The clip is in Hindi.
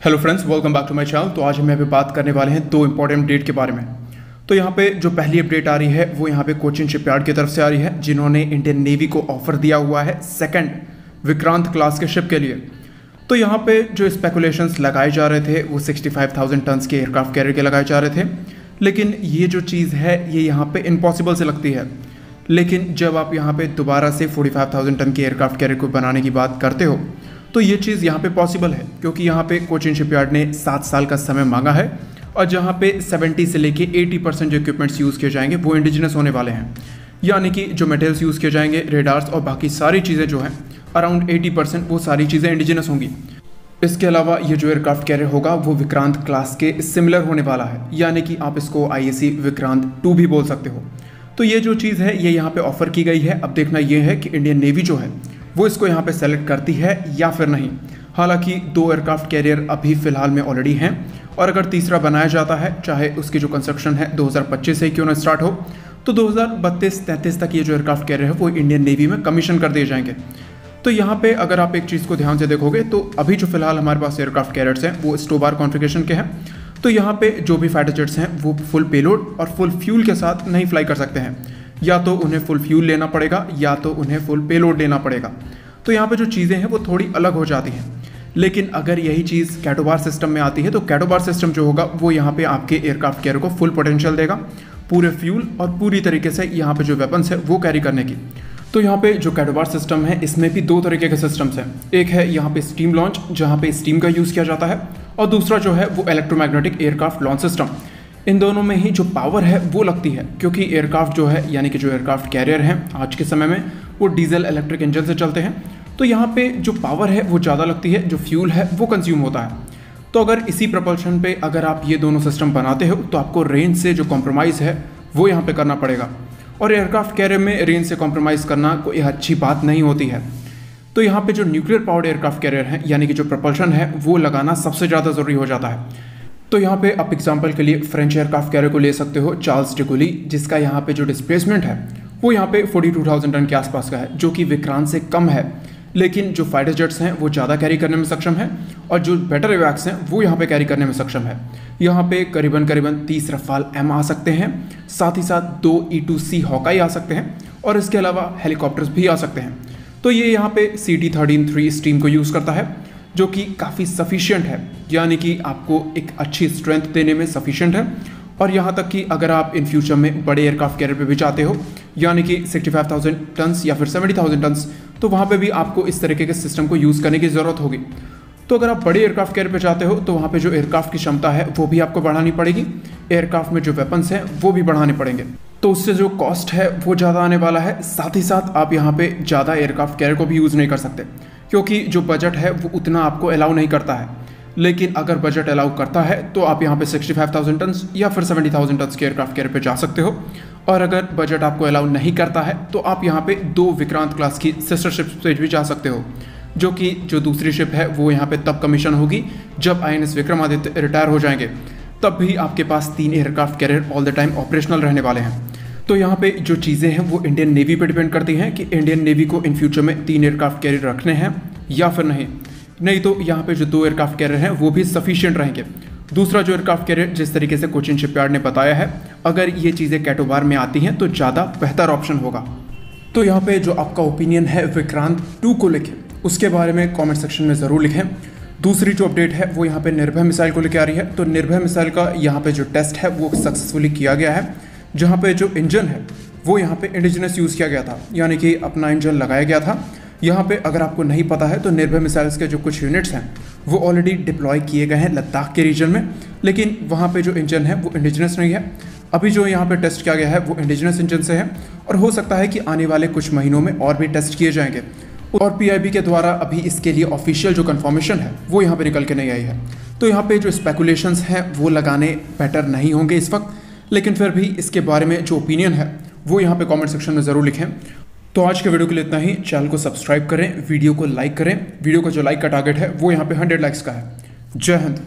Hello friends, welcome back to my channel. तो आज हम यहाँ पे बात करने वाले हैं दो इंपॉर्टेंट अपडेट के बारे में। तो यहाँ पे जो पहली अपडेट आ रही है वो यहाँ पे कोचिन शिपयार्ड की तरफ से आ रही है, जिन्होंने इंडियन नेवी को ऑफर दिया हुआ है सेकंड विक्रांत क्लास के शिप के लिए। तो यहाँ पे जो स्पेकुलेशंस लगाए जा रहे थे वो 65,000 टन्स के एयरक्राफ्ट कैरियर के लगाए जा रहे थे, लेकिन ये जो चीज़ है ये यहाँ पे इम्पॉसिबल से लगती है। लेकिन जब आप यहाँ पे दोबारा से 45,000 टन के एयरक्राफ्ट कैरियर को बनाने की बात करते हो तो ये चीज़ यहाँ पे पॉसिबल है, क्योंकि यहाँ पे कोचिन शिपयार्ड ने 7 साल का समय मांगा है और जहाँ पे 70 से लेके 80% जो इक्विपमेंट्स यूज़ किए जाएंगे वो इंडिजिनस होने वाले हैं। यानी कि जो मटेरियल्स यूज़ किए जाएंगे, रेडार्स और बाकी सारी चीज़ें जो हैं अराउंड 80% वो सारी चीज़ें इंडिजिनस होंगी। इसके अलावा ये जो एयरक्राफ्ट कैरियर होगा वो विक्रांत क्लास के सिमिलर होने वाला है, यानी कि आप इसको IAC विक्रांत 2 भी बोल सकते हो। तो ये जो चीज़ है ये यहाँ पे ऑफर की गई है। अब देखना ये है कि इंडियन नेवी जो है वो इसको यहाँ पे सेलेक्ट करती है या फिर नहीं। हालांकि 2 एयरक्राफ्ट कैरियर अभी फ़िलहाल में ऑलरेडी हैं, और अगर तीसरा बनाया जाता है, चाहे उसकी जो कंस्ट्रक्शन है 2025 से क्यों ना स्टार्ट हो, तो 2032-33 तक ये जो एयरक्राफ्ट कैरियर है वो इंडियन नेवी में कमीशन कर दिए जाएंगे। तो यहाँ पे अगर आप एक चीज़ को ध्यान से देखोगे तो अभी जो फिलहाल हमारे पास एयरक्राफ्ट कैरियर्स हैं वो स्टोबार कॉन्फ़िगरेशन के हैं। तो यहाँ पे जो भी फाइटर जेट्स हैं वो फुल पेलोड और फुल फ्यूल के साथ नहीं फ्लाई कर सकते हैं, या तो उन्हें फुल फ्यूल लेना पड़ेगा या तो उन्हें फुल पेलोड लेना पड़ेगा। तो यहाँ पे जो चीज़ें हैं वो थोड़ी अलग हो जाती हैं। लेकिन अगर यही चीज़ कैटोबार सिस्टम में आती है तो कैटोबार सिस्टम जो होगा वो यहाँ पे आपके एयरक्राफ्ट कैरियर को फुल पोटेंशियल देगा, पूरे फ्यूल और पूरी तरीके से यहाँ पे जो वेपन्स है वो कैरी करने की। तो यहाँ पे जो कैटोबार सिस्टम है इसमें भी 2 तरीके के सिस्टम्स हैं। एक है यहाँ पे स्टीम लॉन्च, जहाँ पे स्टीम का यूज़ किया जाता है, और दूसरा जो है वो इलेक्ट्रोमैग्नेटिक एयरक्राफ्ट लॉन्च सिस्टम। इन दोनों में ही जो पावर है वो लगती है, क्योंकि एयरक्राफ्ट जो है यानी कि जो एयरक्राफ्ट कैरियर हैं आज के समय में वो डीजल इलेक्ट्रिक इंजन से चलते हैं। तो यहाँ पे जो पावर है वो ज़्यादा लगती है, जो फ्यूल है वो कंज्यूम होता है। तो अगर इसी प्रपल्शन पे अगर आप ये दोनों सिस्टम बनाते हो तो आपको रेंज से जो कॉम्प्रोमाइज़ है वो यहाँ पे करना पड़ेगा, और एयरक्राफ्ट कैरियर में रेंज से कॉम्प्रोमाइज़ करना कोई अच्छी बात नहीं होती है। तो यहाँ पे जो न्यूक्लियर पावर्ड एयरक्राफ्ट कैरियर है यानी कि जो प्रपल्शन है वो लगाना सबसे ज़्यादा ज़रूरी हो जाता है। तो यहाँ पे आप एग्जांपल के लिए फ्रेंच एयरक्राफ्ट कैरियर को ले सकते हो, चार्ल्स डे गोली, जिसका यहाँ पे जो डिस्प्लेसमेंट है वो यहाँ पे 42,000 टन के आसपास का है, जो कि विक्रांत से कम है। लेकिन जो फाइटर जेट्स हैं वो ज़्यादा कैरी करने में सक्षम है, और जो बेटर एवैक्स हैं वो यहाँ पे कैरी करने में सक्षम है। यहाँ पे करीबन 30 रफाल M आ सकते हैं, साथ ही साथ 2 E-2C हॉकाई आ सकते हैं, और इसके अलावा हेलीकॉप्टर्स भी आ सकते हैं। तो ये यहाँ पे CT-13-3 स्टीम को यूज़ करता है, जो कि काफ़ी सफिशिएंट है, यानी कि आपको एक अच्छी स्ट्रेंथ देने में सफिशिएंट है। और यहाँ तक कि अगर आप इन फ्यूचर में बड़े एयरक्राफ्ट कैरियर पे भी जाते हो, यानी कि 65,000 टन्स या फिर 70,000 टन्स, तो वहाँ पे भी आपको इस तरीके के सिस्टम को यूज़ करने की ज़रूरत होगी। तो अगर आप बड़े एयरक्राफ्ट कैरियर पे जाते हो तो वहाँ पे जो एयरक्राफ्ट की क्षमता है वो भी आपको बढ़ानी पड़ेगी, एयरक्राफ्ट में जो वेपन्स हैं वो भी बढ़ाने पड़ेंगे। तो उससे जो कॉस्ट है वो ज़्यादा आने वाला है। साथ ही साथ आप यहाँ पे ज़्यादा एयरक्राफ्ट कैरियर को भी यूज़ नहीं कर सकते, क्योंकि जो बजट है वो उतना आपको अलाउ नहीं करता है। लेकिन अगर बजट अलाउ करता है तो आप यहाँ पे 65,000 टन्स या फिर 70,000 टन्स के एयरक्राफ्ट कैरियर पे जा सकते हो। और अगर बजट आपको अलाउ नहीं करता है तो आप यहाँ पे 2 विक्रांत क्लास की सिस्टर शिप पे भी जा सकते हो, जो कि जो दूसरी शिप है वो यहाँ पे तब कमीशन होगी जब INS विक्रमादित्य रिटायर हो जाएंगे। तब भी आपके पास 3 aircraft carrier all the time operational रहने वाले हैं। तो यहाँ पे जो चीज़ें हैं वो इंडियन नेवी पे डिपेंड करती हैं कि इंडियन नेवी को इन फ्यूचर में 3 एयरक्राफ्ट कैरियर रखने हैं या फिर नहीं तो यहाँ पे जो 2 एयरक्राफ्ट कैरियर हैं वो भी सफिशिएंट रहेंगे। दूसरा जो एयरक्राफ्ट कैरियर जिस तरीके से कोचिन शिपयार्ड ने बताया है, अगर ये चीज़ें कैटोबार में आती हैं तो ज़्यादा बेहतर ऑप्शन होगा। तो यहाँ पे जो आपका ओपिनियन है विक्रांत 2 को लेके, उसके बारे में कमेंट सेक्शन में ज़रूर लिखें। दूसरी जो अपडेट है वो यहाँ पे निर्भय मिसाइल को लेके आ रही है। तो निर्भय मिसाइल का यहाँ पे जो टेस्ट है वो सक्सेसफुली किया गया है, जहाँ पे जो इंजन है वो यहाँ पे इंडिजिनस यूज़ किया गया था, यानी कि अपना इंजन लगाया गया था। यहाँ पे अगर आपको नहीं पता है तो निर्भय मिसाइल्स के जो कुछ यूनिट्स हैं वो ऑलरेडी डिप्लॉय किए गए हैं लद्दाख के रीजन में, लेकिन वहाँ पे जो इंजन है वो इंडिजिनस नहीं है। अभी जो यहाँ पे टेस्ट किया गया है वो इंडिजिनस इंजन से है, और हो सकता है कि आने वाले कुछ महीनों में और भी टेस्ट किए जाएंगे। और PIB के द्वारा अभी इसके लिए ऑफिशियल जो कन्फर्मेशन है वो यहाँ पे निकल के नहीं आई है। तो यहाँ पे जो स्पेकुलेशंस हैं वो लगाने बेटर नहीं होंगे इस वक्त, लेकिन फिर भी इसके बारे में जो ओपिनियन है वो यहाँ पे कमेंट सेक्शन में ज़रूर लिखें। तो आज के वीडियो के लिए इतना ही। चैनल को सब्सक्राइब करें, वीडियो को लाइक करें। वीडियो का जो लाइक का टारगेट है वो यहाँ पे 100 लाइक्स का है। जय हिंद।